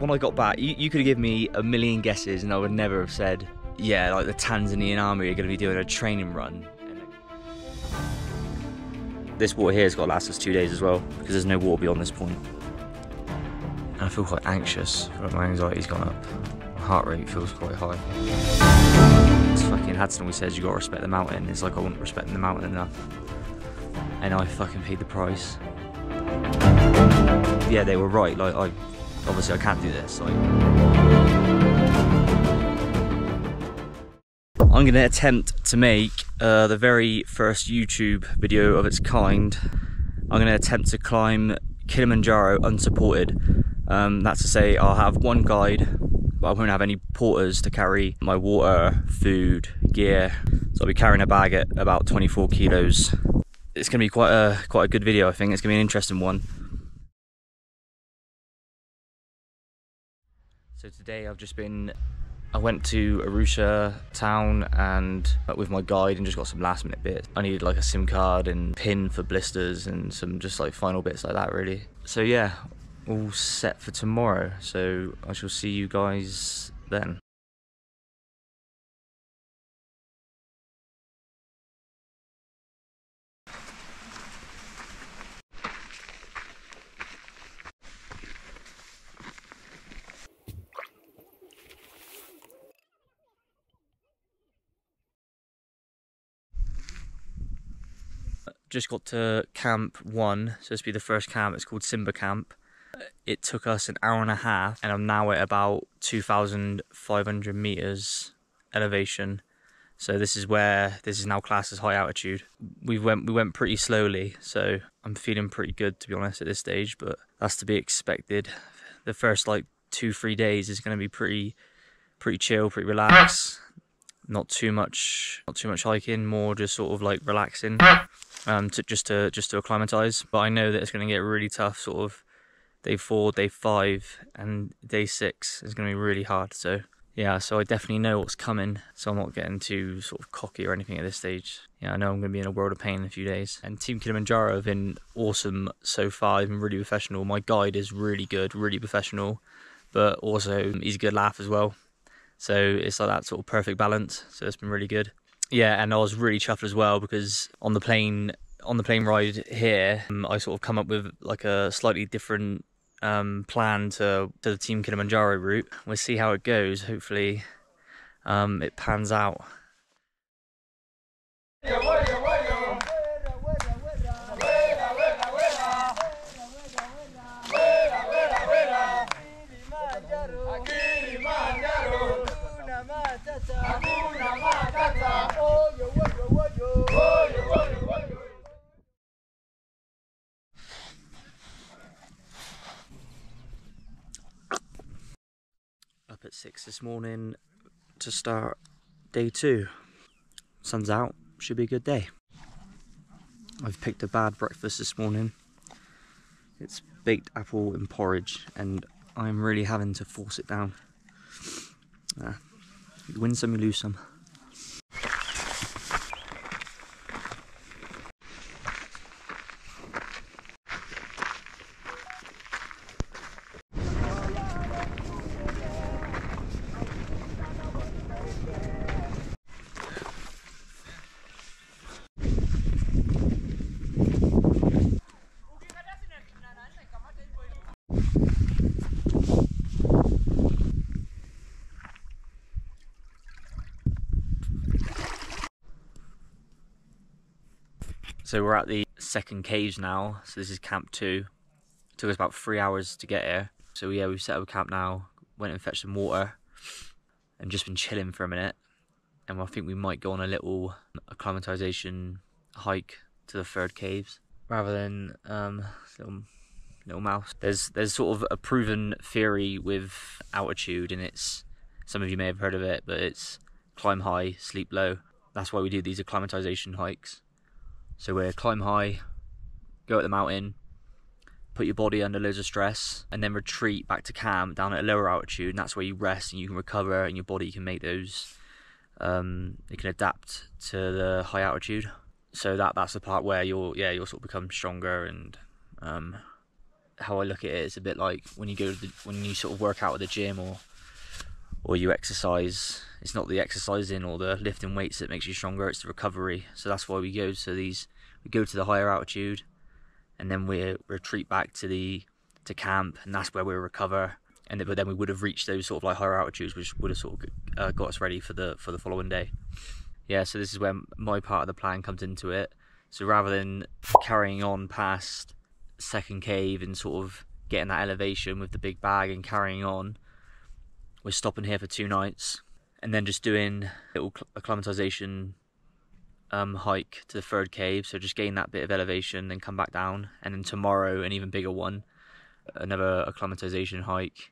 when I got back, you could have given me a million guesses and I would never have said, yeah, like the Tanzanian army are going to be doing a training run. This water here has got to last us 2 days as well, because there's no water beyond this point. And I feel quite anxious, my anxiety's gone up. My heart rate feels quite high. It's fucking Hadson always says you got to respect the mountain. It's like I wasn't respecting the mountain enough. And I fucking paid the price. Yeah, they were right, like obviously I can't do this. Like, I'm going to attempt to make the very first YouTube video of its kind. I'm going to attempt to climb Kilimanjaro unsupported. That's to say, I'll have one guide, but I won't have any porters to carry my water, food, gear. So I'll be carrying a bag at about 24 kilos. It's going to be quite a good video, I think. It's going to be an interesting one. So today I went to Arusha town and with my guide and just got some last minute bits. I needed like a SIM card and pin for blisters and some just like final bits like that really. So yeah, all set for tomorrow. So I shall see you guys then. Just got to camp 1, so this will be the first camp. It's called Simba Camp. It took us an hour and a half, and I'm now at about 2,500 meters elevation. So this is now classed as high altitude. We went pretty slowly, so I'm feeling pretty good to be honest at this stage, but that's to be expected. The first like 2-3 days is going to be pretty chill, pretty relaxed. Not too much hiking, more just sort of like relaxing. Just to acclimatise. But I know that it's going to get really tough sort of day 4, day 5 and day 6 is going to be really hard. So yeah, so I definitely know what's coming, so I'm not getting too sort of cocky or anything at this stage. Yeah, I know I'm going to be in a world of pain in a few days. And Team Kilimanjaro have been awesome so far. They've been really professional. My guide is really good, really professional, but also he's a good laugh as well. So it's like that sort of perfect balance. So it's been really good. Yeah, and I was really chuffed as well because on the plane ride here, I sort of come up with like a slightly different plan to the Team Kilimanjaro route. We'll see how it goes. Hopefully, it pans out. Up at 6 this morning to start day 2. Sun's out, should be a good day. I've picked a bad breakfast this morning. It's baked apple and porridge, and I'm really having to force it down. You win some, you lose some. So we're at the second caves now, so this is camp 2. It took us about 3 hours to get here. So yeah, we've set up camp now, went and fetched some water, and just been chilling for a minute. And I think we might go on a little acclimatization hike to the 3rd caves, rather than little mouse. There's sort of a proven theory with altitude, and it's, some of you may have heard of it, but it's climb high, sleep low. That's why we do these acclimatization hikes. So we climb high, go up the mountain, put your body under loads of stress, and then retreat back to camp down at a lower altitude, and that's where you rest and you can recover, and your body can make those, it can adapt to the high altitude. So that's the part where you'll sort of become stronger and how I look at it, it's a bit like when you go to when you sort of work out at the gym or you exercise. It's not the exercising or the lifting weights that makes you stronger, it's the recovery. So that's why we go to the higher altitude, and then we retreat back to camp, and that's where we recover. But then we would have reached those sort of like higher altitudes, which would have sort of got us ready for the following day. Yeah, so this is where my part of the plan comes into it. So rather than carrying on past second cave and sort of getting that elevation with the big bag and carrying on, we're stopping here for 2 nights and then just doing a little acclimatization hike to the third cave. So just gain that bit of elevation, then come back down, and then tomorrow an even bigger one, another acclimatization hike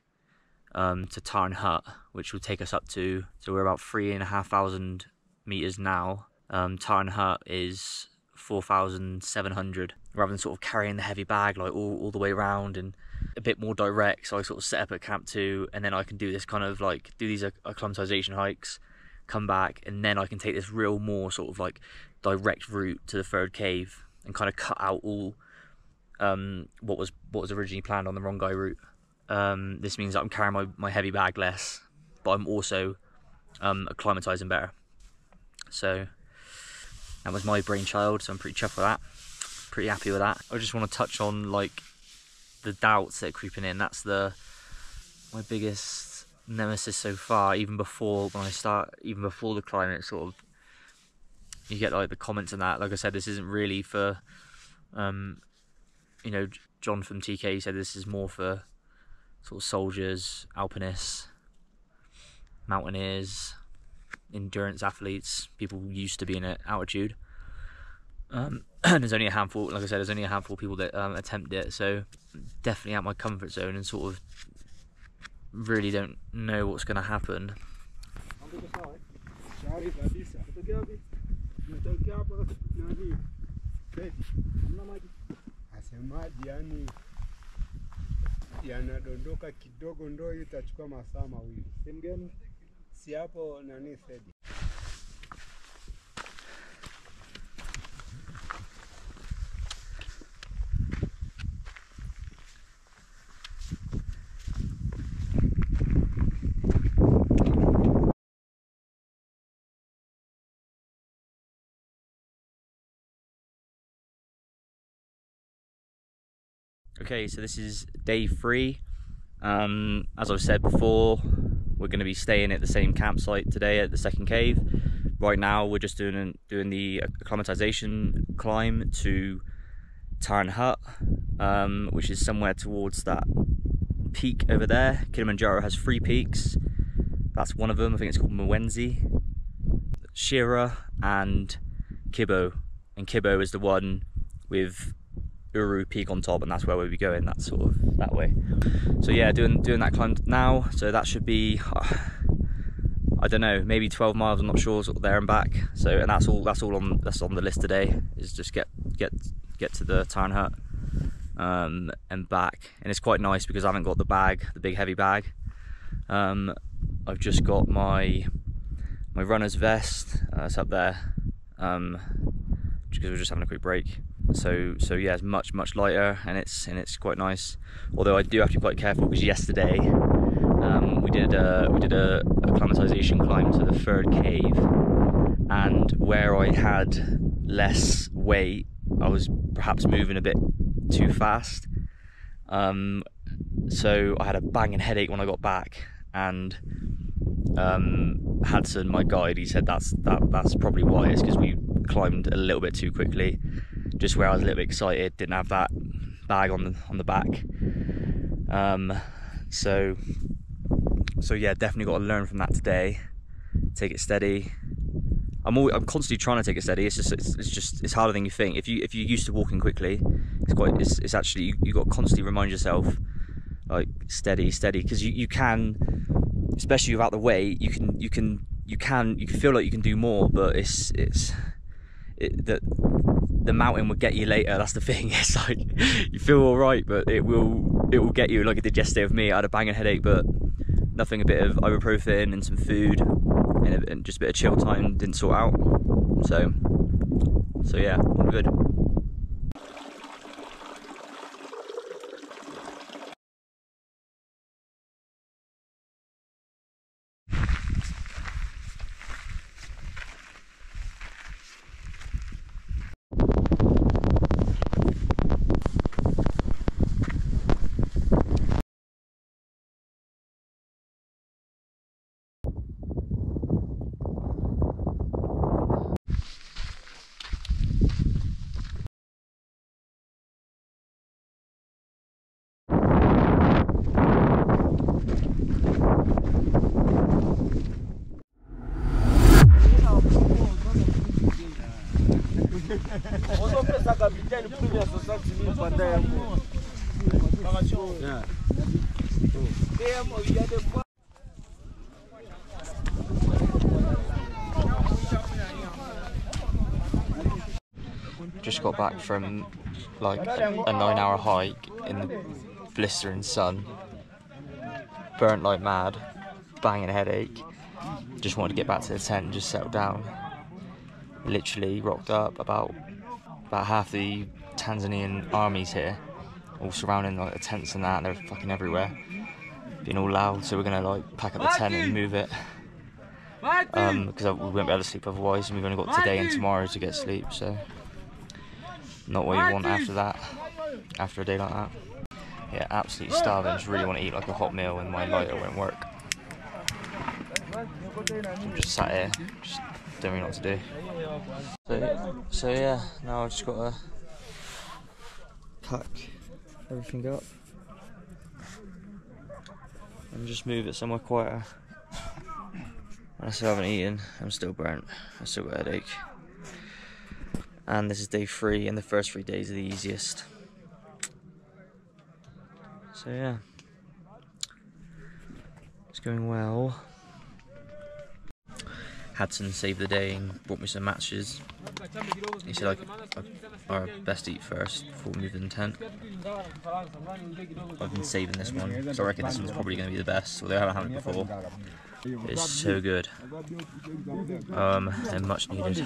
to Tarn Hut, which will take us up to, so we're about 3,500 meters now. Tarn Hut is 4,700. Rather than sort of carrying the heavy bag like all the way around and a bit more direct, so I sort of set up at camp 2, and then I can do this kind of like do these acclimatization hikes, come back, and then I can take this real more sort of like direct route to the third cave and kind of cut out all what was originally planned on the Rongai route. This means that I'm carrying my heavy bag less, but I'm also acclimatizing better. So that was my brainchild, so I'm pretty chuffed with that. Pretty happy with that. I just want to touch on like the doubts that are creeping in. That's my biggest nemesis so far. Even before the climb, it sort of, you get like the comments and that. Like I said, this isn't really for you know, John from TK said this is more for sort of soldiers, alpinists, mountaineers, endurance athletes, people used to being at altitude. And there's only a handful, like I said, there's only a handful of people that attempt it, so definitely out my comfort zone and sort of really don't know what's going to happen. Yanadondoka kidogo, ndo itachukua masaa mawili. Sehemu gani? Si hapo nani Fedi. Okay, so this is day 3. As I've said before, we're going to be staying at the same campsite today at the second cave. Right now we're just doing the acclimatization climb to Tarn Hut, which is somewhere towards that peak over there. Kilimanjaro has 3 peaks. That's one of them. I think it's called Mwenzi, Shira and Kibo. And Kibo is the one with Uru Peak on top, and that's where we'll be going. That's sort of that way. So yeah, doing that climb now. So that should be, I don't know, maybe 12 miles. I'm not sure, sort of there and back. So, and that's all on the list today. Is just get to the Tarn Hut and back. And it's quite nice because I haven't got the big heavy bag. I've just got my runner's vest. It's up there. Because we're just having a quick break. So yeah, it's much lighter, and it's quite nice. Although I do have to be quite careful because yesterday we did a acclimatization climb to the third cave, and where I had less weight, I was perhaps moving a bit too fast. So I had a banging headache when I got back, and Hudson, my guide, he said that's probably why. It's because we climbed a little bit too quickly. Just where I was a little bit excited, didn't have that bag on the back. So yeah, definitely got to learn from that today. Take it steady. I'm constantly trying to take it steady. It's harder than you think. If you're used to walking quickly, it's actually, you got to constantly remind yourself like steady, because you can, especially without the weight, you can feel like you can do more, but the mountain will get you later. That's the thing. It's like you feel all right, but it will get you, like it did yesterday with me. I had a banging headache, but nothing. A bit of ibuprofen and some food and just a bit of chill time didn't sort out. So yeah, all good. Just got back from like a 9-hour hike in the blistering sun. Burnt like mad, banging headache. Just wanted to get back to the tent and just settle down. Literally rocked up about half the Tanzanian armies here, all surrounding like the tents and that, and they're fucking everywhere, being all loud. So we're gonna like pack up the tent and move it, because we won't be able to sleep otherwise, and we've only got today and tomorrow to get sleep. So not what you want after that, after a day like that. Yeah, absolutely starving. Just really want to eat like a hot meal, and my lighter won't work. I'm just sat here, just don't really know what to do. So yeah, now I've just got to pack everything up and just move it somewhere quieter. I still haven't eaten. I'm still burnt. I still got a headache. And this is day 3, and the first 3 days are the easiest. So yeah, it's going well. Hudson saved the day and brought me some matches. He said I best eat first before we move in the tent. I've been saving this one, so I reckon this one's probably going to be the best, although I haven't had it before. It's so good. And much needed.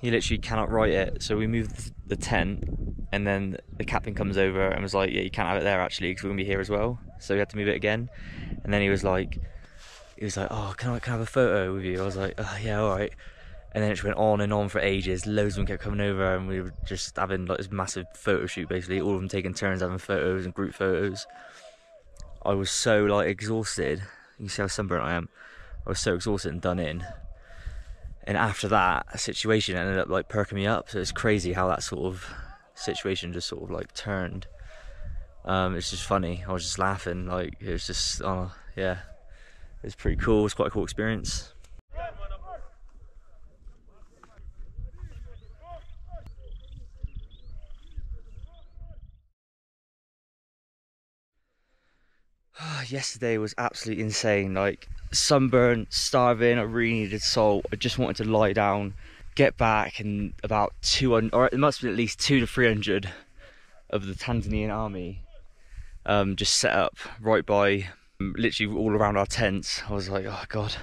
You literally cannot write it. So we moved the tent, and then the captain comes over and was like, yeah, you can't have it there actually, because we're gonna be here as well. So we had to move it again. And then he was like, oh, can I have a photo with you? I was like, oh, yeah, all right. And then it just went on and on for ages. Loads of them kept coming over, and we were just having like this massive photo shoot, basically. All of them taking turns having photos and group photos. I was so like exhausted. You can see how sunburnt I am. I was so exhausted and done in. And after that, a situation ended up like perking me up. So it's crazy how that sort of situation just sort of like turned. It's just funny. I was just laughing. Like it was just, oh yeah, it was pretty cool. It was quite a cool experience. Yesterday was absolutely insane. Like sunburnt, starving. I really needed salt. I just wanted to lie down, get back, and about 200, or it must be at least 200 to 300 of the Tanzanian army just set up right by, literally all around our tents. I was like, oh god.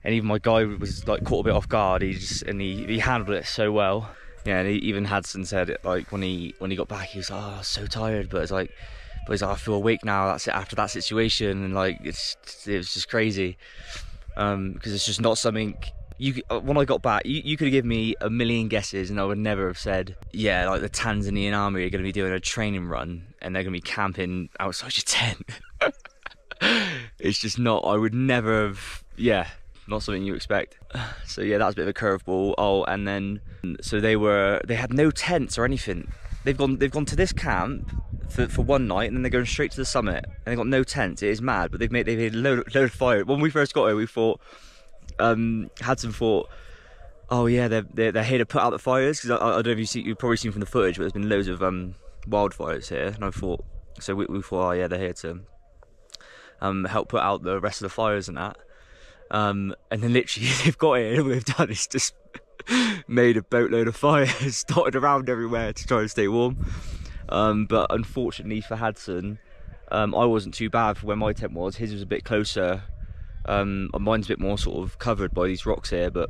And even my guy was like caught a bit off guard. He handled it so well. Yeah, and even Hudson said it, like when he got back, he was like, oh, I was so tired, but it's like, he's like, I feel awake now. That's it, after that situation, and like it was just crazy, because it's just not something when I got back, you could have given me a million guesses and I would never have said, yeah, like the Tanzanian army are going to be doing a training run and they're going to be camping outside your tent. It's just not, I would never have, yeah, not something you expect. So yeah, that was a bit of a curveball. Oh, and then so they had no tents or anything. They've gone to this camp for one night, and then they're going straight to the summit, and they've got no tents. It is mad, but they've made a load of fire. When we first got here, we thought, Hudson thought, oh yeah, they're here to put out the fires, because I don't know if you've probably seen from the footage, but there's been loads of wildfires here, and I thought, so we thought, oh yeah, they're here to help put out the rest of the fires and that. And then literally they've got it, and all they've done is just made a boatload of fires dotted around everywhere to try and stay warm. But unfortunately for Hudson, I wasn't too bad for where my tent was. His was a bit closer. Mine's a bit more sort of covered by these rocks here, but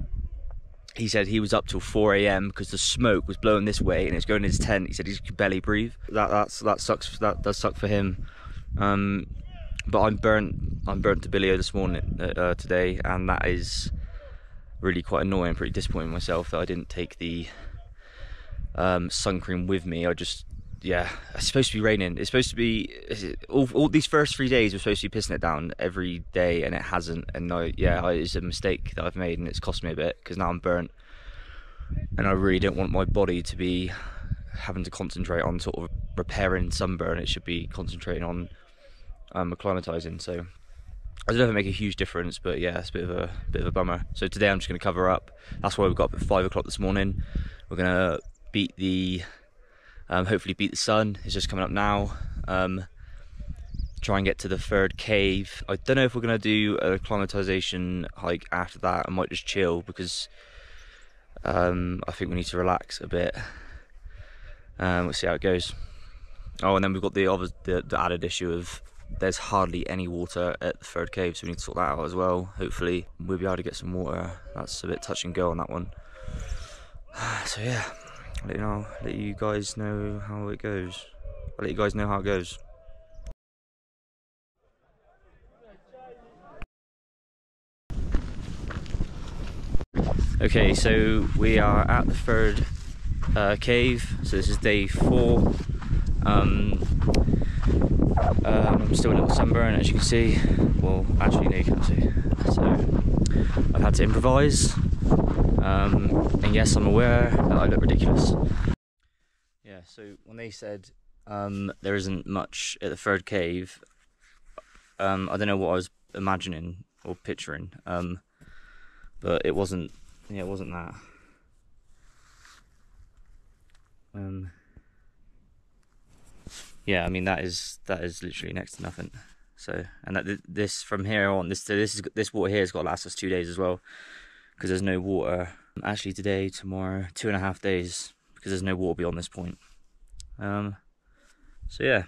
he said he was up till 4 AM because the smoke was blowing this way and it's going in his tent. He said he could barely breathe. That sucks. That does suck for him. But I'm burnt to bilio this morning, today, and that is really quite annoying. Pretty disappointed in myself that I didn't take the sun cream with me. Yeah, it's supposed to be raining. It's supposed to be, all these first 3 days were supposed to be pissing it down every day, and it hasn't. And it's a mistake that I've made, and it's cost me a bit because now I'm burnt. and I really don't want my body to be having to concentrate on sort of repairing sunburn. It should be concentrating on acclimatizing. So I don't know if it make a huge difference, but yeah, it's a bit of a bummer. So today I'm just going to cover up. That's why we got up at 5 o'clock this morning. We're going to beat the hopefully beat the sun. It's just coming up now. Try and get to the third cave. I don't know if we're going to do a acclimatization hike after that. I might just chill because I think we need to relax a bit. We'll see how it goes. Oh, and then we've got the added issue of there's hardly any water at the third cave, so we need to sort that out as well. Hopefully we'll be able to get some water. That's a bit touch and go on that one. So yeah, I'll let you guys know how it goes. I'll let you guys know how it goes. Okay, so we are at the third cave. So this is day 4. I'm still a little sunburned, as you can see. Well, actually, no, you can't see. So I've had to improvise, and yes, I'm aware that I look ridiculous. Yeah. So when they said there isn't much at the third cave, I don't know what I was imagining or picturing, but it wasn't. Yeah, it wasn't that. Yeah, I mean that is literally next to nothing. So, and that this from here on, this water here has got to last us 2 days as well, because there's no water. Actually, today, tomorrow, 2.5 days, because there's no water beyond this point. So yeah,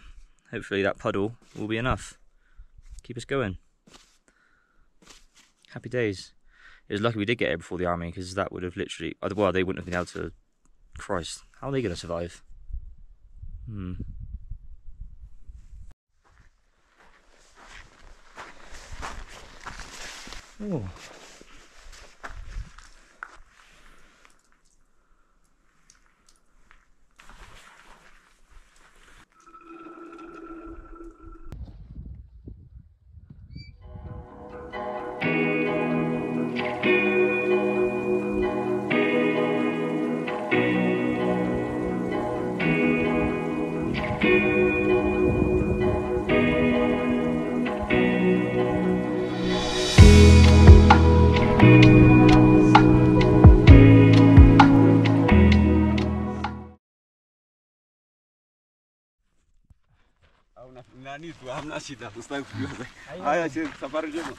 hopefully that puddle will be enough. Keep us going. Happy days. It was lucky we did get here before the army, because that would have literally, well, they wouldn't have been able to. Christ, how are they going to survive? Oh. Nani tu hamna shida, ustawi kujua. Haya, safari njema.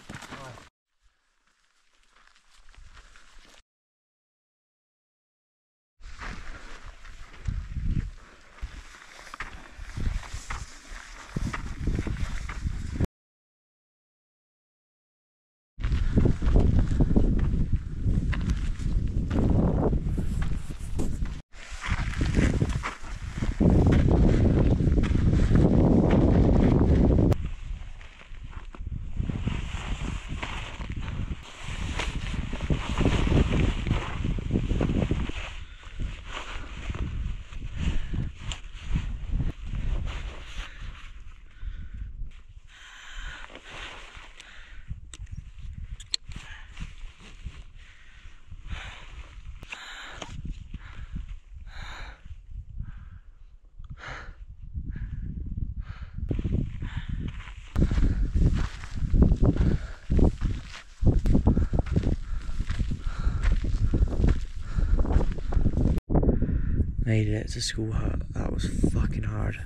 Made it to school hut. That was fucking hard,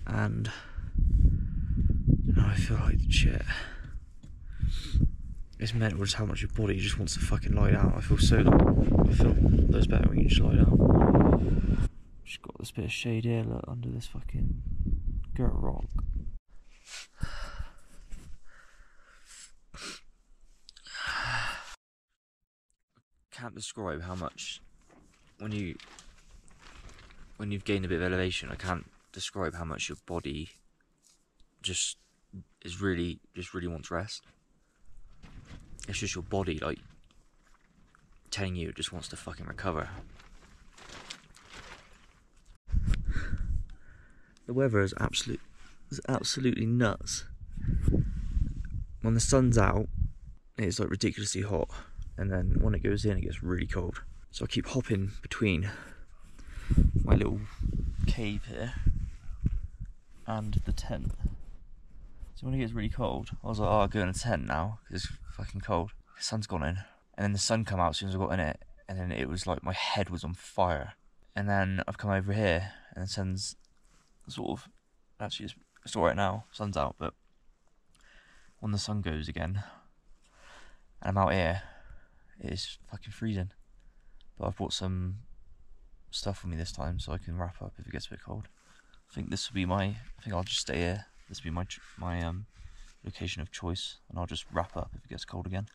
and now I feel like shit. It's mental just how much your body just wants to fucking lie down. I feel loads better when you just lie down. Just got this bit of shade here, look, under this fucking girt rock. Can't describe how much when you've gained a bit of elevation, I can't describe how much your body just really wants rest. It's just your body like telling you it just wants to fucking recover. The weather is absolutely nuts. When the sun's out, it's like ridiculously hot, and then when it goes in, it gets really cold. So I keep hopping between my little cave here and the tent. So when it gets really cold, I was like, oh, I'll go in a tent now because it's fucking cold. The sun's gone in, and then the sun come out as soon as I got in it, and then it was like my head was on fire. And then I've come over here, and the sun's sort of, actually it's alright now, sun's out, but when the sun goes again, and I'm out here, it is fucking freezing. But I've brought some stuff with me this time so I can wrap up if it gets a bit cold. I think I'll just stay here. This will be my location of choice, and I'll just wrap up if it gets cold again.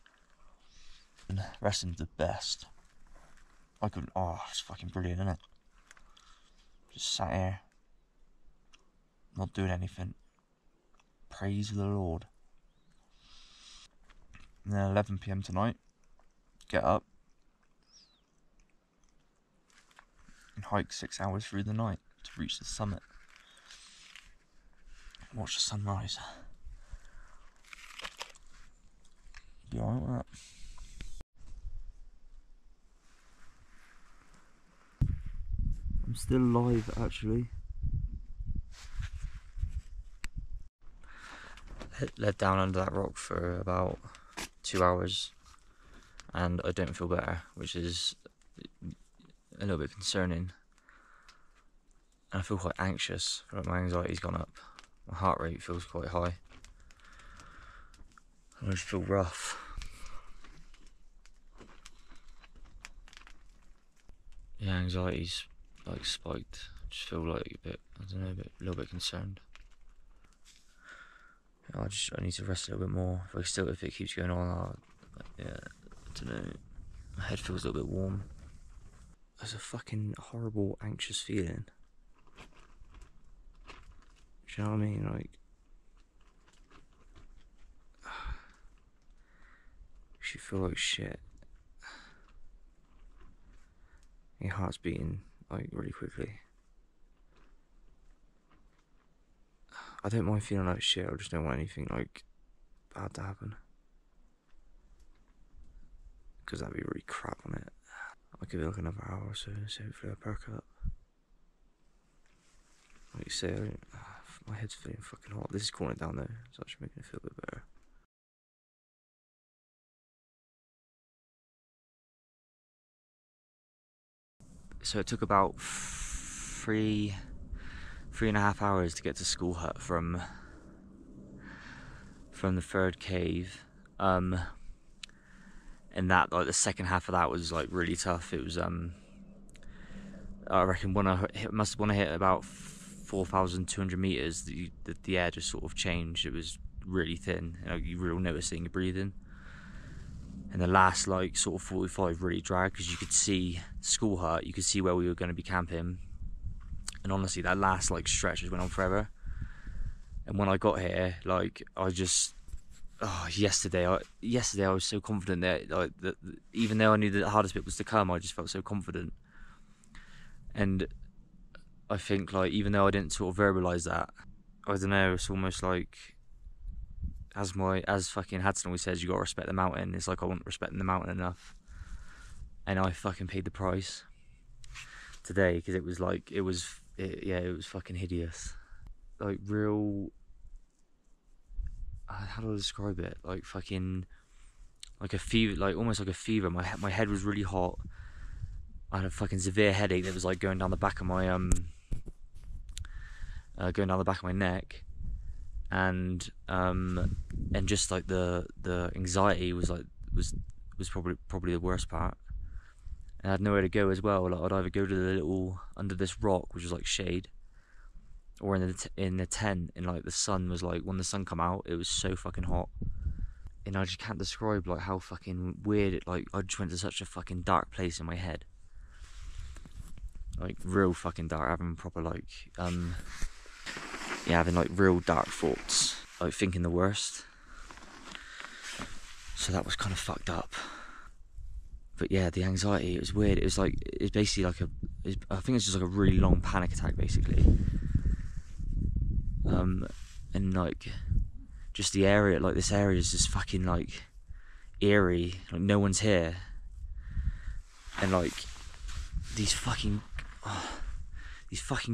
And resting's the best. It's fucking brilliant, isn't it? Just sat here, not doing anything. Praise the Lord. And then 11 PM tonight, get up and hike 6 hours through the night to reach the summit. Watch the sunrise. Be alright with that. I'm still alive, actually. Led down under that rock for about 2 hours, and I don't feel better, which is a little bit concerning. And I feel quite anxious. I feel like my anxiety's gone up. My heart rate feels quite high. I just feel rough. Yeah, anxiety's like spiked. I just feel like a little bit concerned. I need to rest a little bit more. If it keeps going on, I don't know. My head feels a little bit warm. There's a fucking horrible, anxious feeling. Do you know what I mean? Like, you feel like shit. Your heart's beating like really quickly. I don't mind feeling like shit. I just don't want anything like bad to happen, because that'd be really crap on it. I could be like another hour or so hopefully I perk up. Like you say, my head's feeling fucking hot. This is cooling it down though, so that should make me feel a bit better. So it took about 3.5 hours to get to School Hut from the third cave. And that, like, the second half of that was like really tough. It was I reckon when I hit about 4,200 meters, the air just sort of changed. It was really thin, and you really notice it in your breathing. And the last like sort of 45 really dragged, because you could see School Hut, you could see where we were going to be camping, and honestly that last like stretch just went on forever. And when I got here, like, yesterday I was so confident that even though I knew the hardest bit was to come, I just felt so confident. And I think, like, even though I didn't sort of verbalise that, I don't know, it's almost like, as fucking Hadson always says, you gotta respect the mountain. It's like I wasn't respecting the mountain enough, and I fucking paid the price today, because it was fucking hideous. Like, real, how do I describe it? Like fucking, like a fever, like almost like a fever. My head was really hot. I had a fucking severe headache that was like going down the back of my neck, and just like the anxiety was probably the worst part. And I had nowhere to go as well. Like, I'd either go to the little under this rock, which was like shade, or in the tent, and like the sun was like, when the sun come out, it was so fucking hot. And I just can't describe like how fucking weird it, like, I just went to such a fucking dark place in my head. Like, real fucking dark, having proper like having like real dark thoughts, like thinking the worst. So that was kind of fucked up. But yeah, the anxiety, it was weird. It's basically like I think it's just like a really long panic attack, basically. And like, just the area, like this area is just fucking like eerie, like no one's here. and like these fucking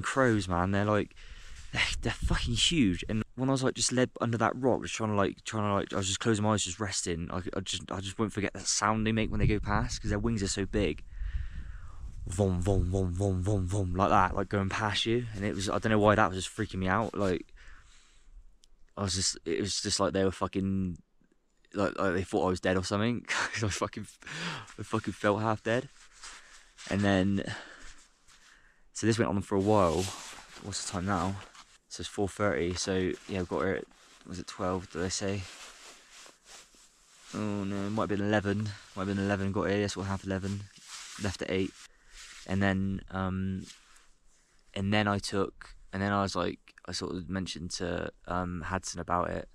crows, man. They're fucking huge. And when I was like just led under that rock, just trying to I was just closing my eyes, just resting. I just won't forget that sound they make when they go past, because their wings are so big. Vom vom vom vom vom vom, like that, like going past you. And it was, I don't know why that was just freaking me out. Like it was just like they were fucking like they thought I was dead or something. I fucking felt half dead. And then so this went on for a while. What's the time now? So it's 4:30. So yeah, I've got her at, was it 12? Did I say? Oh no, it might have been 11. Might have been 11. Got here. Yes, or half 11. Left at 8. And then I was like, I sort of mentioned to Hadson about it.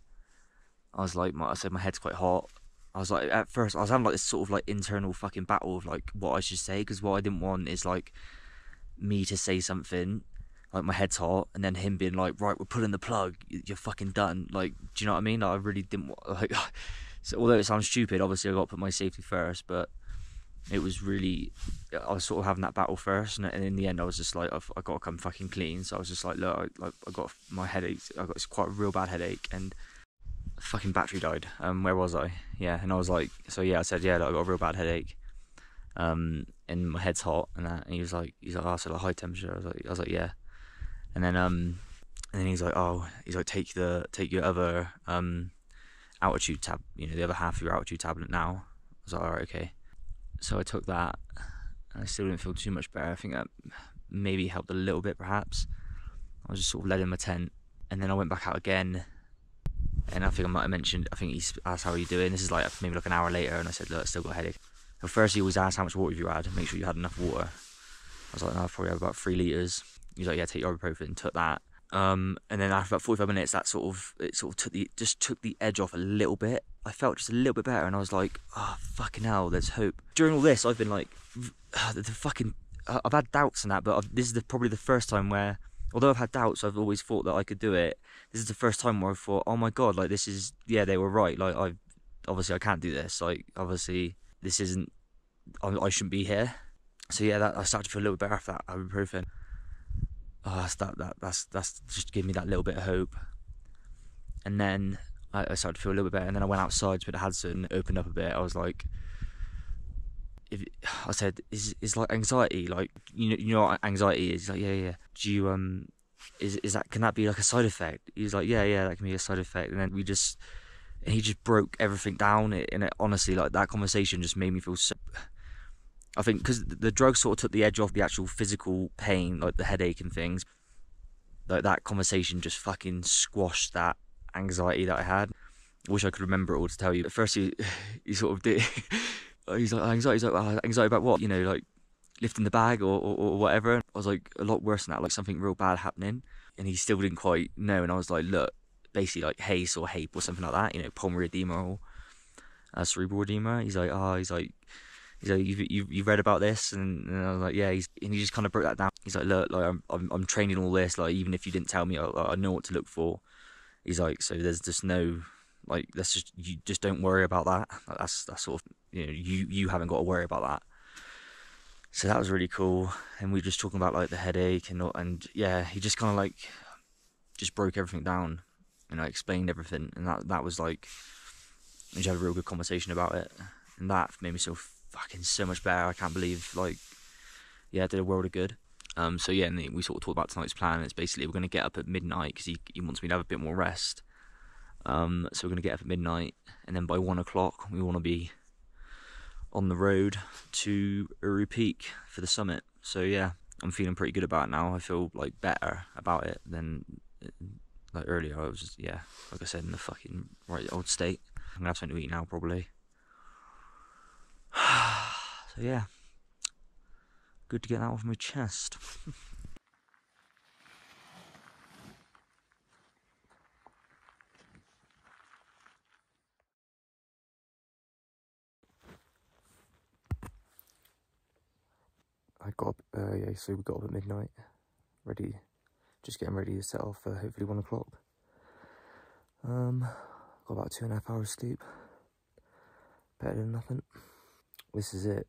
I was like, I said my head's quite hot. I was like, at first I was having like this sort of like internal fucking battle of like what I should say, because what I didn't want is like me to say something like my head's hot, and then him being like, right, we're pulling the plug, you're fucking done. Like, do you know what I mean? Like, I really didn't want, like, so although it sounds stupid, obviously I got to put my safety first, but it was really, I was sort of having that battle first, and in the end I was just like, I got to come fucking clean. So I was just like, look, I got my headache, I got quite a real bad headache, and fucking battery died. Where was I? Yeah, and I was like, so yeah, I said, yeah, like, I got a real bad headache, and my head's hot, and that, and he was like, oh, so like high temperature. I was like, yeah. And then he's like, take your other altitude tab, the other half of your altitude tablet now. I was like, alright, okay. So I took that, and I still didn't feel too much better. I think that maybe helped a little bit, perhaps. I was just sort of led in my tent, and then I went back out again, and I think I might have mentioned, I think he asked, how are you doing? This is like maybe like an hour later, and I said, look, I still got a headache. So first he always asked how much water you had, make sure you had enough water. I was like, no, I probably have about 3 litres. He was like, yeah, take your ibuprofen. Took that. And then after about 45 minutes, it took the edge off a little bit. I felt just a little bit better, and I was like, oh, fucking hell, there's hope. During all this, I've been like, I've had doubts and that, but this is probably the first time where, although I've had doubts, I've always thought that I could do it. This is the first time where I thought, oh my God, like, this is, yeah, they were right. Like, obviously I can't do this. Like, obviously this isn't, I shouldn't be here. So yeah, I started to feel a little bit better after that ibuprofen. Oh, that's just give me that little bit of hope. And then I started to feel a little bit better, and then I went outside to Hadson, opened up a bit. I was like, I said, is like anxiety, like, you know what anxiety is? He's like, yeah. Do you can that be like a side effect? He's like, yeah, that can be a side effect. And then he just broke everything down, and it honestly, like, that conversation just made me feel so. I think because the drug sort of took the edge off the actual physical pain, like the headache and things. Like, that conversation just fucking squashed that anxiety that I had. I wish I could remember it all to tell you. At first he sort of did. He's like, anxiety. He's like, oh, anxiety about what? Like lifting the bag or whatever. I was like, a lot worse than that, like something real bad happening. And he still didn't quite know. And I was like, look, basically like HACE or HAPE or something like that. Pulmonary edema or cerebral edema. He's like, you've read about this? And I was like, yeah. And he just kind of broke that down. He's like, look, like I'm training all this. Like, even if you didn't tell me, I know what to look for. He's like, so there's just no, like, you just don't worry about that. Like, that's sort of, you haven't got to worry about that. So that was really cool. And we were just talking about like the headache and yeah, he just kind of like just broke everything down, explained everything, and that was like, we just had a real good conversation about it, and that made me feel fucking so much better. I can't believe, like, yeah, it did a world of good. So yeah, and we sort of talked about tonight's plan. It's basically we're going to get up at midnight because he wants me to have a bit more rest. So we're going to get up at midnight, and then by 1 o'clock we want to be on the road to Uru Peak for the summit. So yeah, I'm feeling pretty good about it now. I feel like better about it than like earlier. I was just, yeah, like I said, in the fucking right old state. I'm gonna have something to eat now probably. So yeah, good to get that off my chest. I got up, so we got up at midnight, just getting ready to set off for hopefully 1 o'clock. Got about 2.5 hours sleep, better than nothing. This is it.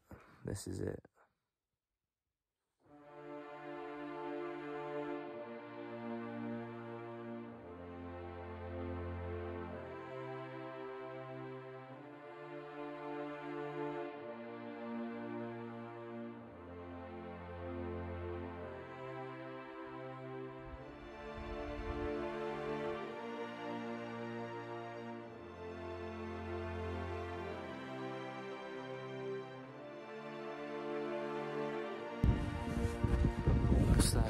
almost there.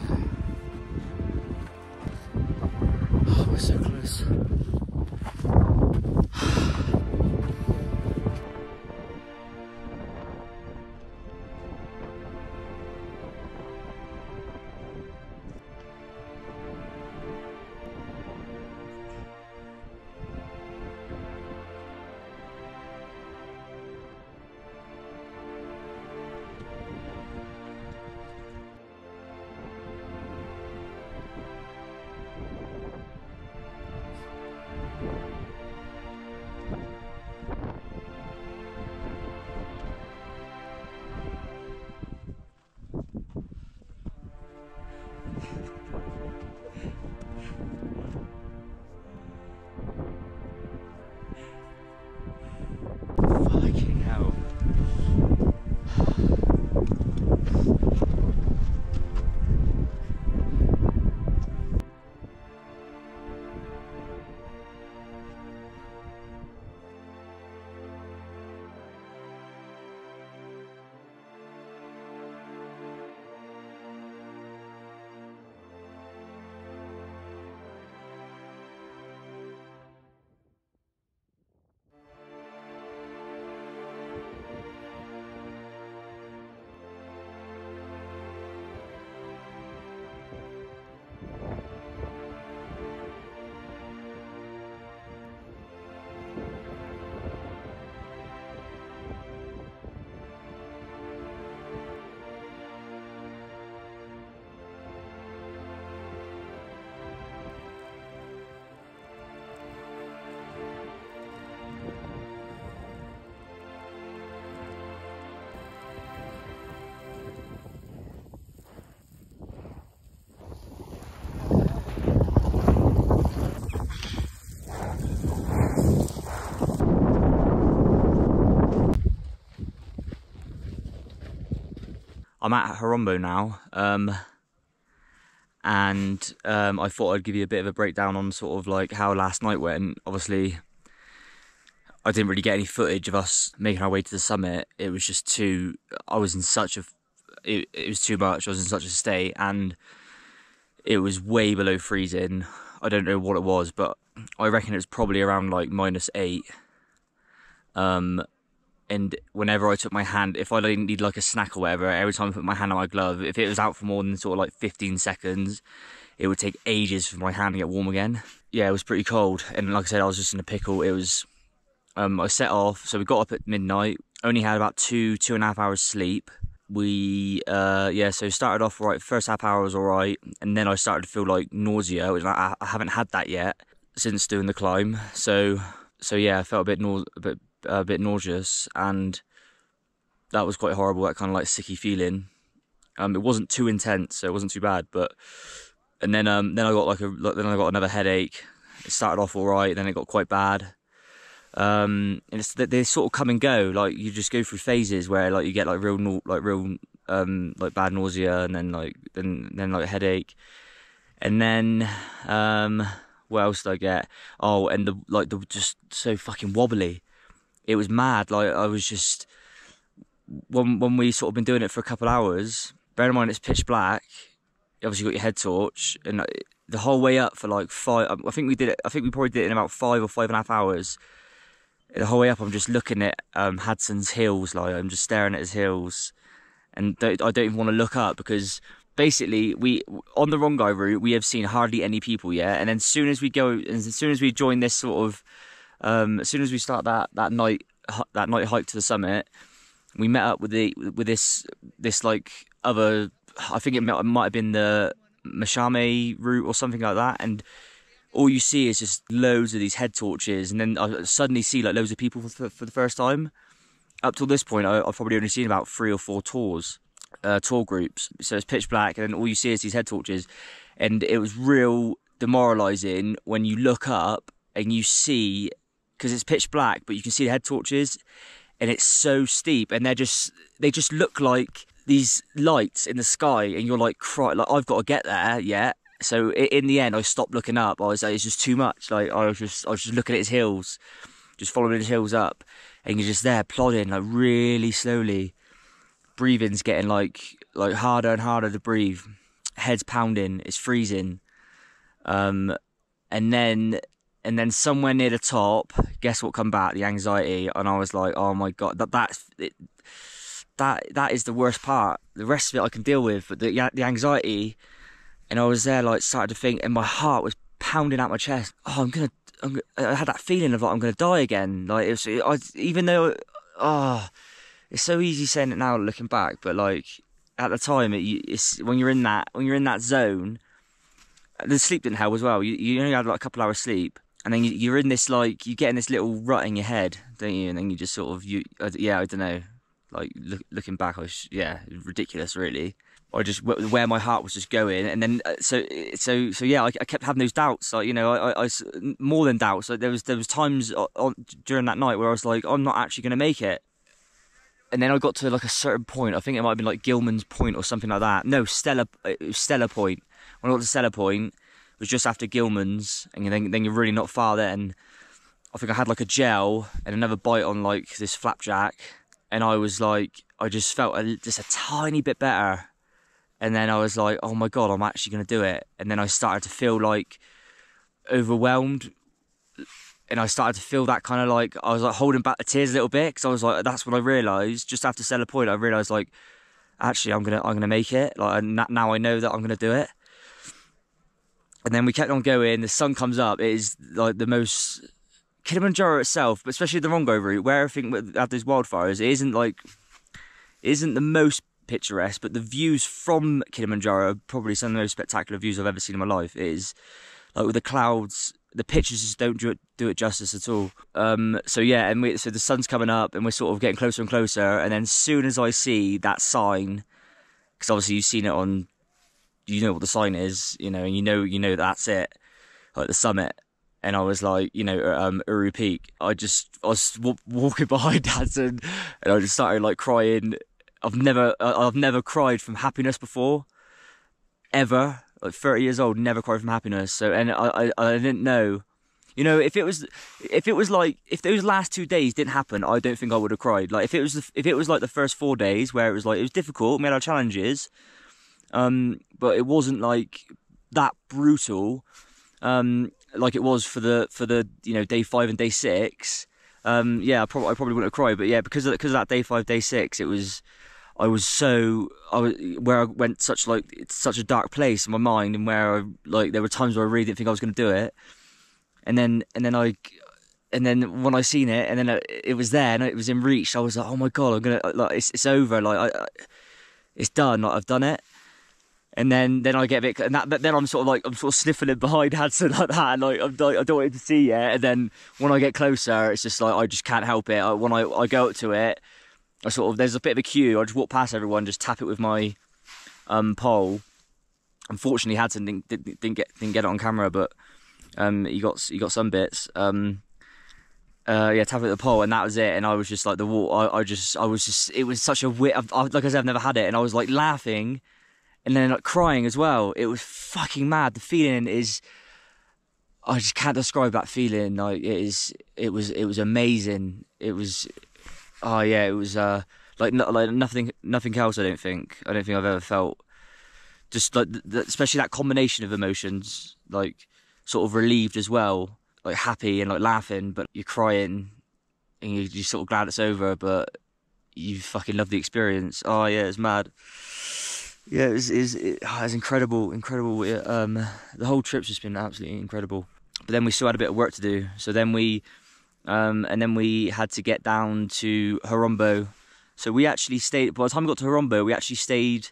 Oh, we're so close. Fucking hell. I'm at Horombo now, and I thought I'd give you a bit of a breakdown on sort of like how last night went. Obviously, I didn't really get any footage of us making our way to the summit. It was just too, I was in such a, it was too much. I was in such a state, and it was way below freezing. I don't know what it was, but I reckon it was probably around like -8. And whenever I took my hand, if I didn't need like a snack or whatever, every time I put my hand on my glove, if it was out for more than sort of like 15 seconds, it would take ages for my hand to get warm again. Yeah, it was pretty cold. And like I said, I was just in a pickle. It was, I set off, so we got up at midnight, only had about 2.5 hours sleep. We, so started off right, first half hour was all right. And then I started to feel like nausea, which I haven't had that yet since doing the climb. So yeah, I felt a bit nauseous, and that was quite horrible, that kind of like sicky feeling. It wasn't too intense, so it wasn't too bad, but and then I got then I got another headache. It started off all right, then it got quite bad. And they sort of come and go, like you just go through phases where like you get like real bad nausea, and then like headache, and then what else did I get? Oh, and the just so fucking wobbly. It was mad. Like I was just, when we sort of been doing it for a couple of hours, bear in mind it's pitch black, you obviously got your head torch, and the whole way up for like 5, I think we probably did it in about 5 or 5.5 hours. The whole way up I'm just looking at Hadson's heels, like I'm just staring at his heels, and I don't even want to look up, because basically we, on the Rongai route, we have seen hardly any people yet, and then as soon as we join this sort of, as soon as we start that night hike to the summit, we met up with this like other, I think it might have been the Mashame route or something like that, and all you see is just loads of these head torches, and then I suddenly see like loads of people for the first time. Up till this point, I've probably only seen about 3 or 4 tour groups. So it's pitch black, and then all you see is these head torches, and it was real demoralising when you look up and you see, because it's pitch black, but you can see the head torches, and it's so steep, and they just look like these lights in the sky, and you're like, like I've got to get there yet. So in the end, I stopped looking up. I was like, it's just too much. Like I was just looking at his heels, just following his heels up, and you're just there plodding like really slowly. Breathing's getting like harder and harder to breathe, head's pounding, it's freezing. And then somewhere near the top, guess what come back? The anxiety. And I was like, oh my God, that is the worst part. The rest of it I can deal with, but the anxiety. And I was there, like, started to think, and my heart was pounding out my chest. Oh, I had that feeling of like I'm gonna die again. Like even though, it's so easy saying it now looking back, but like at the time, it's when you're in that zone. The sleep didn't help as well. You only had like a couple hours sleep, and then you're in this, like, you get in this little rut in your head, don't you? And then you just sort of I don't know. Like looking back, ridiculous, really. I just, where my heart was just going, and then so yeah, I kept having those doubts. Like, you know, I more than doubts. Like there was times during that night where I was like, I'm not actually going to make it. And then I got to like a certain point. I think it might have been like Gilman's Point or something like that. No, it was Stella Point. When I got to Stella Point, it was just after Gilman's, and then you're really not far then. I think I had like a gel and another bite on like this flapjack, and I was like, I just felt just a tiny bit better. And then I was like, oh my God, I'm actually going to do it. And then I started to feel like overwhelmed. And I started to feel that kind of like, I was like holding back the tears a little bit. Because I was like, that's when I realised, just after Stella Point, I realised like, actually, I'm gonna make it. Like, now I know that I'm going to do it. And then we kept on going. The sun comes up. It is like the most... Kilimanjaro itself, but especially the Rongo route, where everything had those wildfires, it isn't the most picturesque, but the views from Kilimanjaro are probably some of the most spectacular views I've ever seen in my life. It is like with the clouds, the pictures just don't do it justice at all. So yeah, so the sun's coming up and we're sort of getting closer and closer, and then as soon as I see that sign, because obviously you've seen it on, you know what the sign is, you know, and you know that's it, like the summit. And I was like, you know, Uru Peak. I was walking behind Dadson, and I just started like crying. I've never cried from happiness before, ever. Like 30 years old, never cried from happiness. So, and I didn't know, you know, if those last 2 days didn't happen, I don't think I would have cried. Like if it was like the first 4 days where it was difficult, we had our challenges, but it wasn't like that brutal, like it was for the you know, day 5 and day 6. Yeah, I probably wouldn't have cried, but yeah, because of that day 5, day 6, where I went such a dark place in my mind, and where there were times where I really didn't think I was going to do it, and then when I seen it, and then it was there and it was in reach, I was like, oh my God, I'm gonna, like, it's over, like it's done, like I've done it. And then I get a bit, and then I'm sort of sniffing it behind Hudson like that, and like I don't want him to see yet. And then when I get closer, it's just like I just can't help it. When I go up to it, there's a bit of a queue. I just walk past everyone, just tap it with my pole. Unfortunately, Hudson didn't get it on camera, but he got some bits. Yeah, tap it with the pole, and that was it. And I was just like, the wall. It was such a weird. Like I said, I've never had it, and I was like laughing. And then like crying as well. It was fucking mad. The feeling is, I just can't describe that feeling. Like it was amazing. It was, oh yeah, it was like nothing else. I don't think I've ever felt. Just like especially that combination of emotions, like sort of relieved as well, like happy and like laughing, but you're crying, and you're sort of glad it's over, but you fucking love the experience. Oh yeah, it's mad. Yeah, it's incredible. The whole trip's just been absolutely incredible. But then we still had a bit of work to do. So then we had to get down to Horombo. So we actually stayed. By the time we got to Horombo, we actually stayed.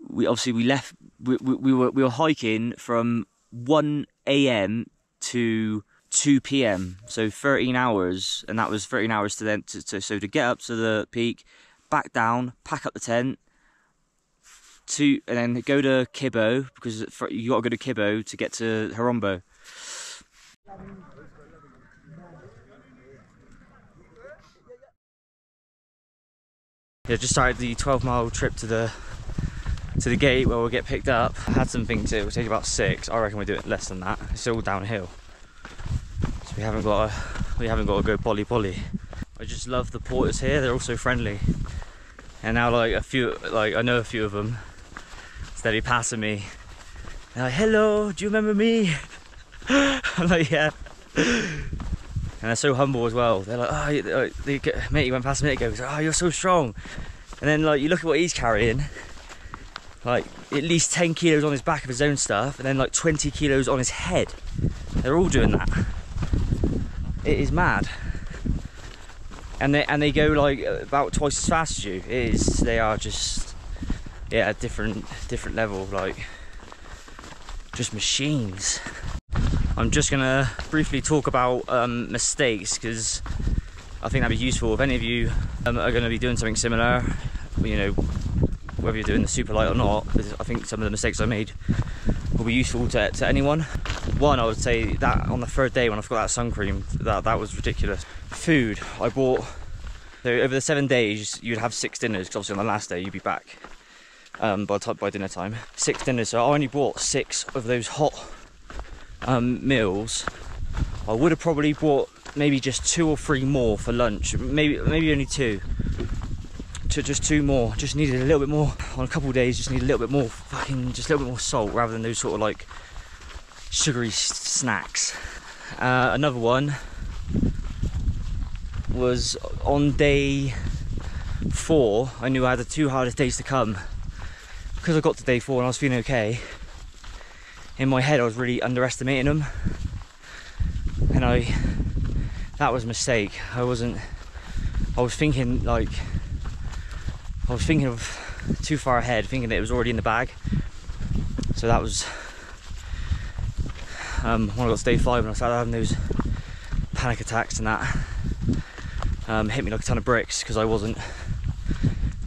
We left. We were hiking from 1 a.m. to 2 p.m. So 13 hours, and that was 13 hours to get up to the peak, back down, pack up the tent. And then go to Kibo, because you got to go to Kibo to get to Horombo. Yeah, just started the 12-mile trip to the gate where we'll get picked up. I had some things to take about 6. I reckon we do it less than that. It's all downhill, so we haven't got to go poly. I just love the porters here. They're all so friendly, and now I know a few of them. steady passing me. They're like, hello, do you remember me? I'm like, yeah. And they're so humble as well. They're like, oh, mate, you went past a minute ago. He's like, oh, you're so strong. And then like you look at what he's carrying, like at least 10 kilos on his back of his own stuff, and then like 20 kilos on his head. They're all doing that. It is mad. And they go like about twice as fast as you. They are just, yeah, a different level, like just machines. I'm just gonna briefly talk about mistakes, because I think that'd be useful if any of you are going to be doing something similar, you know, whether you're doing the super light or not. I think some of the mistakes I made will be useful to anyone. One, I would say that on the third day when I forgot that sun cream, that was ridiculous. Food, I bought, so over the 7 days you'd have 6 dinners, because obviously on the last day you'd be back by dinner time. 6 dinners, so I only bought 6 of those hot meals. I would have probably bought maybe just 2 or 3 more for lunch, maybe only 2. Just 2 more. Just needed a little bit more on a couple of days. Just need a little bit more, just a little bit more salt rather than those sort of like sugary snacks. Another one was on day 4. I knew I had the 2 hardest days to come, because I got to day 4 and I was feeling okay. In my head I was really underestimating them, and that was a mistake. I was thinking of too far ahead, thinking that it was already in the bag. So that was when I got to day 5 and I started having those panic attacks, and that hit me like a ton of bricks, because I wasn't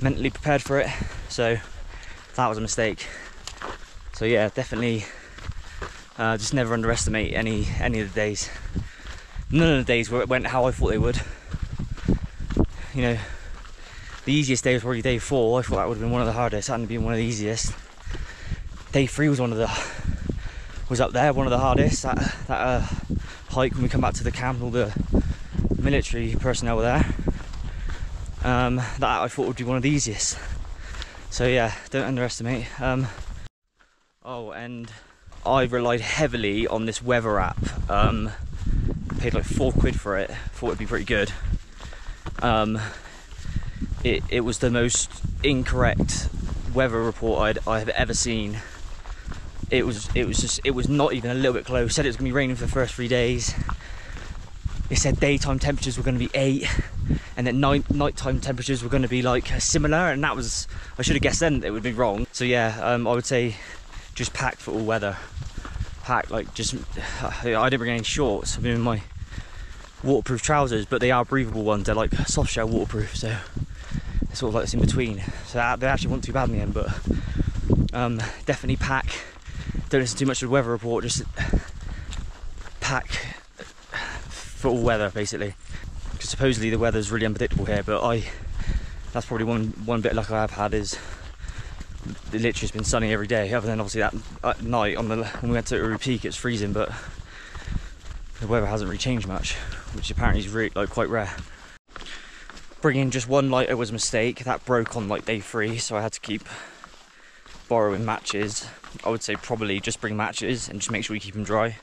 mentally prepared for it. So that was a mistake. So yeah, definitely just never underestimate any of the days. None of the days went how I thought they would. You know, the easiest day was probably day 4. I thought that would have been one of the hardest. That hadn't been one of the easiest. Day 3 was up there, one of the hardest. That hike when we come back to the camp, all the military personnel were there. That I thought would be one of the easiest. So yeah, don't underestimate. Oh, and I relied heavily on this weather app. Paid like £4 for it. Thought it'd be pretty good. It was the most incorrect weather report I have ever seen. It was not even a little bit close. It said it was gonna be raining for the first 3 days. It said daytime temperatures were gonna be 8, and then nighttime temperatures were gonna be like similar, and that was, I should have guessed then that it would be wrong. So yeah, I would say just pack for all weather. Pack, like, just, I didn't bring any shorts. I'm in my waterproof trousers, but they are breathable ones. They're like soft shell waterproof, so it's sort of like this in between. So they actually weren't too bad in the end, but definitely pack. Don't listen too much to the weather report, just pack for all weather, basically. Because supposedly the weather's really unpredictable here, but that's probably one bit of luck I have had, is it literally has been sunny every day, other than obviously that at night when we went to Uru Peak it's freezing, but the weather hasn't really changed much, which apparently is really quite rare. Bringing just one lighter was a mistake. That broke on like day 3, so I had to keep borrowing matches. I would say probably just bring matches and just make sure you keep them dry.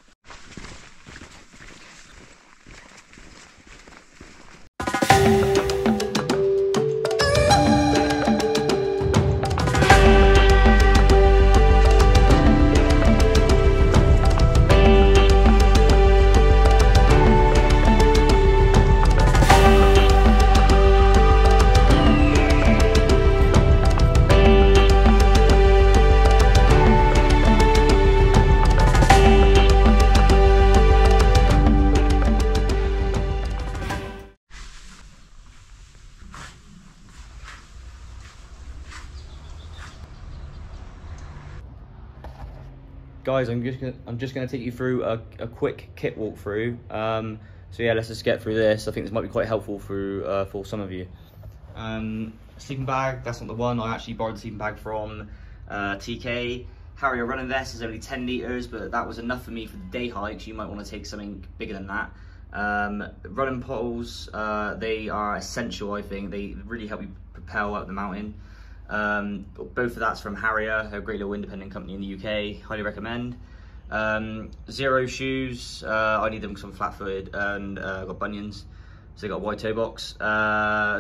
Guys, I'm just gonna take you through a quick kit walkthrough. So yeah, let's just get through this. I think this might be quite helpful for some of you. Sleeping bag, that's not the one. I actually borrowed the sleeping bag from TK. Harrier running vest is only 10 litres, but that was enough for me for the day hikes. You might want to take something bigger than that. Running poles, they are essential, I think. They really help you propel up the mountain. Both of that's from Harrier, a great little independent company in the UK. Highly recommend. Zero shoes. I need them because I'm flat-footed and I've got bunions, so they got a wide toe box.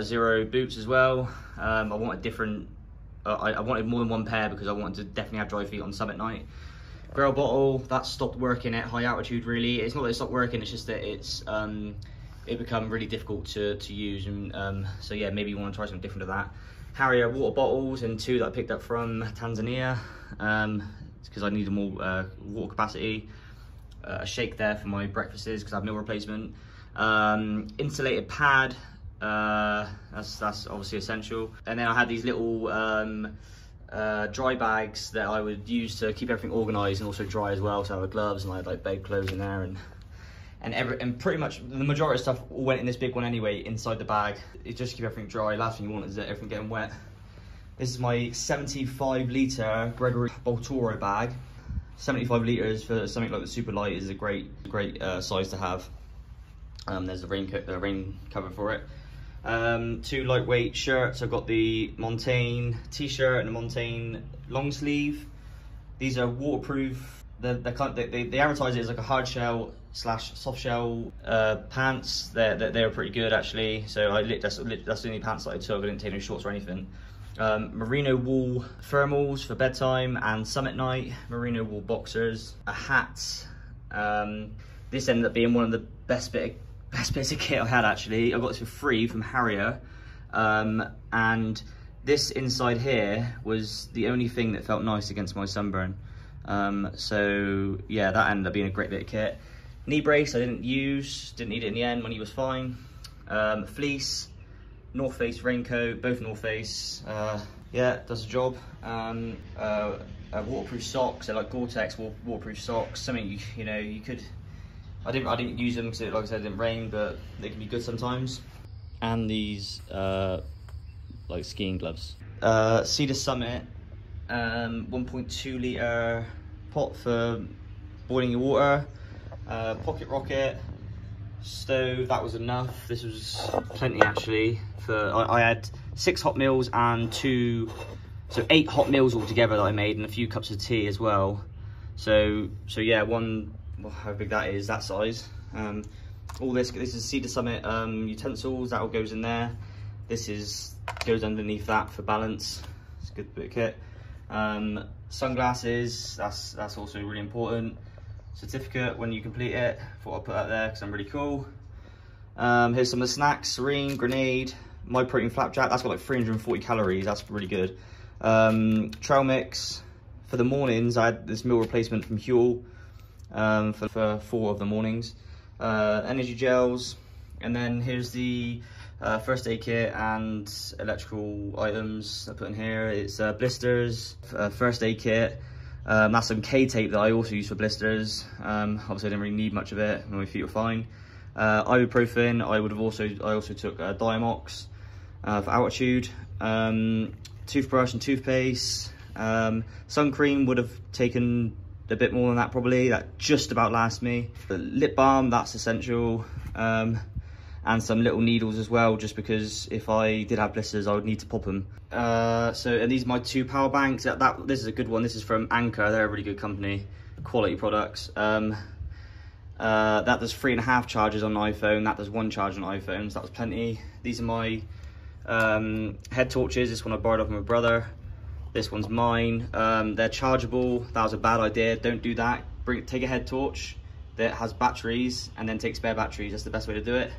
Zero boots as well. I want a different. I wanted more than one pair because I wanted to definitely have dry feet on summit night. Grail bottle, that stopped working at high altitude really. It's not that it stopped working, it's just that it become really difficult to use, and so yeah, maybe you want to try something different to that. Harrier water bottles, and 2 that I picked up from Tanzania, because I needed more water capacity. A shake there for my breakfasts because I have meal replacement. Insulated pad, that's obviously essential. And then I had these little dry bags that I would use to keep everything organised and also dry as well. So I had gloves and I had like bedclothes in there, and pretty much the majority of stuff all went in this big one anyway, inside the bag. It just keep everything dry. Last thing you want is everything getting wet. This is my 75 litre Gregory Baltoro bag. 75 litres for something like the super light is a great size to have. There's a rain cover for it. 2 lightweight shirts. I've got the Montaigne t-shirt and the Montaigne long sleeve. These are waterproof. They advertise it as like a hard shell / soft shell pants. They're pretty good actually. So that's the only pants that I took. I didn't take any shorts or anything. Merino wool thermals for bedtime and summit night. Merino wool boxers. A hat. This ended up being one of the best bits of kit I had actually. I got this for free from Harrier, and this inside here was the only thing that felt nice against my sunburn. So yeah, that ended up being a great bit of kit. Knee brace I didn't need it in the end. Money was fine. Fleece, North Face raincoat, both North Face. Yeah, does the job. Waterproof socks, they're like Gore-Tex waterproof socks. Something you could. I didn't use them because, like I said, it didn't rain, but they can be good sometimes. And these like skiing gloves. Cedar Summit, 1.2 litre pot for boiling your water. Pocket rocket, stove, that was enough. This was plenty actually. I had 6 hot meals and 8 hot meals altogether that I made, and a few cups of tea as well. So yeah, how big that is, that size. All this is Cedar Summit utensils, that all goes in there. This goes underneath that for balance. It's a good bit of kit. Sunglasses, that's also really important. Certificate when you complete it. Thought I'd put that there because I'm really cool. Here's some of the snacks: Serene, Grenade, My Protein Flapjack. That's got like 340 calories. That's really good. Trail mix for the mornings. I had this meal replacement from Huel for 4 of the mornings. Energy gels, and then here's the first aid kit and electrical items I put in here. It's blisters, first aid kit. That's some K-tape that I also use for blisters. Obviously I didn't really need much of it, my feet were fine. Ibuprofen, I also took Diamox for altitude. Toothbrush and toothpaste. Sun cream would have taken a bit more than that probably. That just about lasts me. The lip balm, that's essential. And some little needles as well, just because if I did have blisters, I would need to pop them. And these are my 2 power banks. This is a good one. This is from Anchor. They're a really good company, quality products. That does 3.5 charges on an iPhone. That does 1 charge on iPhones. That was plenty. These are my head torches. This one I borrowed off my brother. This one's mine. They're chargeable. That was a bad idea. Don't do that. Take a head torch that has batteries and then take spare batteries. That's the best way to do it.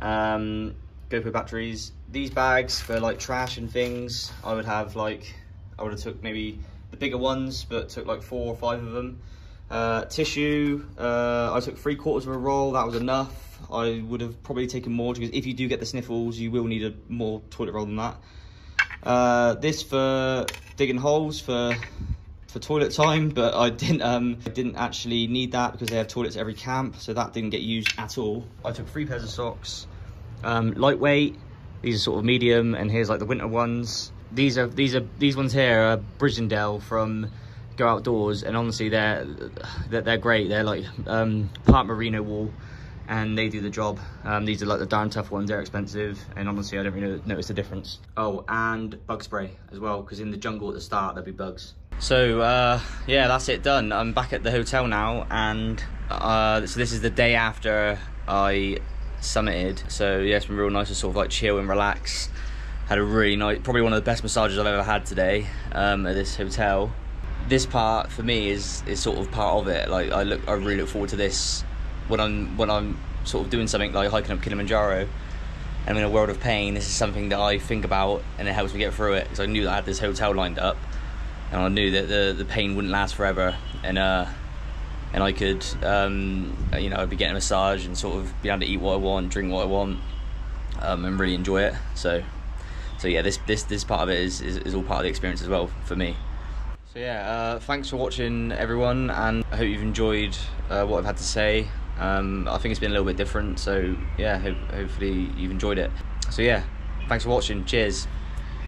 Go for batteries. These bags for like trash and things, I would have took maybe the bigger ones, but took like 4 or 5 of them. Tissue, I took 3/4 of a roll. That was enough. I would have probably taken more, because if you do get the sniffles, you will need a more toilet roll than that. This for digging holes for toilet time, but I didn't actually need that because they have toilets at every camp, so that didn't get used at all. I took 3 pairs of socks. Lightweight, these are sort of medium, and here's like the winter ones. These ones here are Bridgendale from Go Outdoors, and honestly they're great. They're like part merino wool, and they do the job. These are like the darn tough ones, they're expensive, and honestly I don't really notice the difference. Oh, and bug spray as well, because in the jungle at the start there'll be bugs. So yeah, that's it done. I'm back at the hotel now, and so this is the day after I summited. So yeah, it's been real nice to sort of like chill and relax. Had a really nice, probably one of the best massages I've ever had today at this hotel. This part for me is sort of part of it. Like I really look forward to this when I'm sort of doing something like hiking up Kilimanjaro and I'm in a world of pain. This is something that I think about, and it helps me get through it, because I knew that I had this hotel lined up, and I knew that the pain wouldn't last forever, and I could you know, I'd be getting a massage and sort of be able to eat what I want, drink what I want, and really enjoy it. So yeah, this part of it is all part of the experience as well for me. So yeah, thanks for watching everyone, and I hope you've enjoyed what I've had to say. I think it's been a little bit different, so yeah, hopefully you've enjoyed it. So yeah, thanks for watching, cheers.